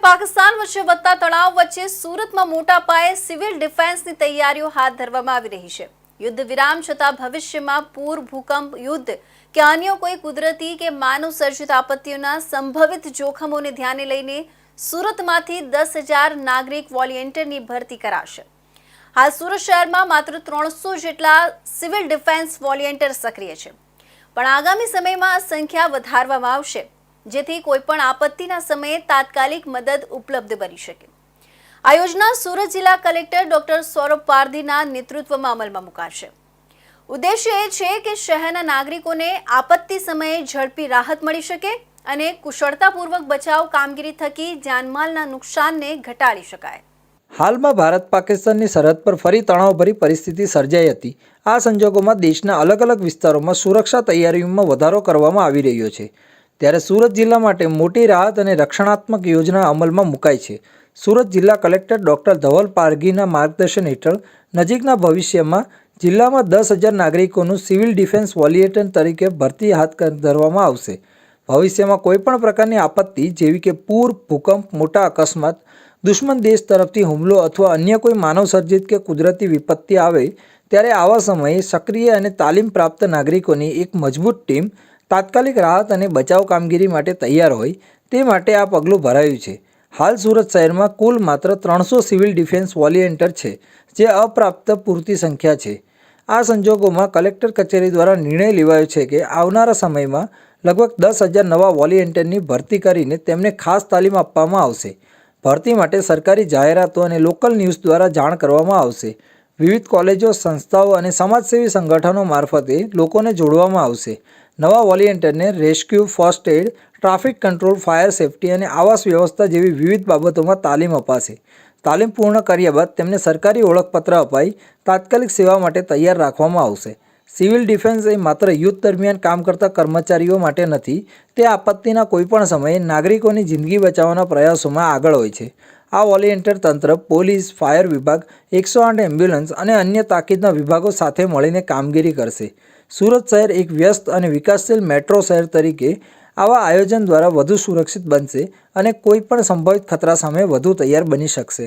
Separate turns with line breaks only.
પાકિસ્તાન વચ્ચે વધતા તણાવ વચ્ચે સુરતમાં મોટા પાયે સિવિલ ડિફેન્સની તૈયારીઓ હાથ ધરવામાં આવી રહી છે। યુદ્ધ વિરામ છતાં ભવિષ્યમાં પૂર, ભૂકંપ, યુદ્ધ કે અન્ય કોઈ કુદરતી કે માનવ સર્જિત આપત્તિઓના સંભવિત જોખમોને ધ્યાને લઈને સુરતમાંથી 10,000 નાગરિક વોલેન્ટિયરની ભરતી કરાશે। હાલ સુરત શહેરમાં માત્ર 300 જેટલા સિવિલ ડિફેન્સ વોલેન્ટિયર સક્રિય છે, પણ આગામી સમયમાં આ સંખ્યા વધારવામાં આવશે, જેથી કોઈપણ આપત્તિના સમયે તાત્કાલિક મદદ ઉપલબ્ધ બની શકે। આ યોજના સુરત જિલ્લા કલેક્ટર ડોક્ટર સૌરભ પારધીના નેતૃત્વમાં અમલમાં મુકાશે। ઉદ્દેશ્ય એ છે કે શહેરના નાગરિકોને આપત્તિ સમયે ઝડપી રાહત મળી શકે અને કુશળતાપૂર્વક બચાવ કામગીરી થકી જાનમાલના નુકસાનને ઘટાડી શકાય।
હાલમાં ભારત પાકિસ્તાનની સરહદ પર ફરી તણાવભરી પરિસ્થિતિ સર્જાઈ હતી। આ સંજોગોમાં દેશના અલગ અલગ વિસ્તારોમાં સુરક્ષા તૈયારીઓમાં વધારો કરવામાં આવી રહ્યો છે। ત્યારે સુરત જિલ્લા માટે મોટી રાહત અને રક્ષણાત્મક યોજના અમલમાં મુકાઈ છે। સુરત જિલ્લા કલેક્ટર ડોક્ટર ધવલ પારઘીના માર્ગદર્શન હેઠળ નજીકના ભવિષ્યમાં જિલ્લામાં 10,000 નાગરિકોનું સિવિલ ડિફેન્સ વોલેન્ટિયર તરીકે ભરતી હાથ ધરવામાં આવશે। ભવિષ્યમાં કોઈપણ પ્રકારની આપત્તિ જેવી કે પૂર, ભૂકંપ, મોટા અકસ્માત, દુશ્મન દેશ તરફથી હુમલો અથવા અન્ય કોઈ માનવ સર્જિત કે કુદરતી વિપત્તિ આવે ત્યારે આવા સમયે સક્રિય અને તાલીમ પ્રાપ્ત નાગરિકોની એક મજબૂત ટીમ તાત્કાલિક રાહત અને બચાવ કામગીરી માટે તૈયાર હોય તે માટે આ પગલું ભરાયું છે। હાલ સુરત શહેરમાં કુલ માત્ર 300 સિવિલ ડિફેન્સ વોલેન્ટિયર છે, જે અપ્રાપ્ત પૂરતી સંખ્યા છે। આ સંજોગોમાં કલેક્ટર કચેરી દ્વારા નિર્ણય લેવાયો છે કે આવનારા સમયમાં લગભગ 10,000 નવા વોલેન્ટિયરની ભરતી કરીને તેમને ખાસ તાલીમ આપવામાં આવશે। ભરતી માટે સરકારી જાહેરાતો અને લોકલ ન્યૂઝ દ્વારા જાણ કરવામાં આવશે। વિવિધ કોલેજો, સંસ્થાઓ અને સમાજસેવી સંગઠનો મારફતે લોકોને જોડવામાં આવશે। નવા વોલેન્ટિયરને rescue, first aid, traffic control, fire safety અને આવાસ વ્યવસ્થા જેવી વિવિધ બાબતોમાં તાલીમ અપાશે। તાલીમ પૂર્ણ કર્યા બાદ તેમને સરકારી ઓળખપત્ર અપાઈ તાત્કાલિક સેવા માટે તૈયાર રાખવામાં આવશે। સિવિલ ડિફેન્સ એ માત્ર યુદ્ધ દરમિયાન કામ કરતા કર્મચારીઓ માટે નથી, તે આપત્તિના કોઈપણ સમયે નાગરિકોની જિંદગી બચાવવાના પ્રયાસોમાં આગળ હોય છે। આ વોલેન્ટિયર તંત્ર પોલીસ, ફાયર વિભાગ, 108 એમ્બ્યુલન્સ અને અન્ય તાકીદના વિભાગો સાથે મળીને કામગીરી કરશે। સુરત શહેર એક વ્યસ્ત અને વિકાસશીલ મેટ્રો શહેર તરીકે આવા આયોજન દ્વારા વધુ સુરક્ષિત બનશે અને કોઈપણ સંભવિત ખતરા સામે વધુ તૈયાર બની શકશે।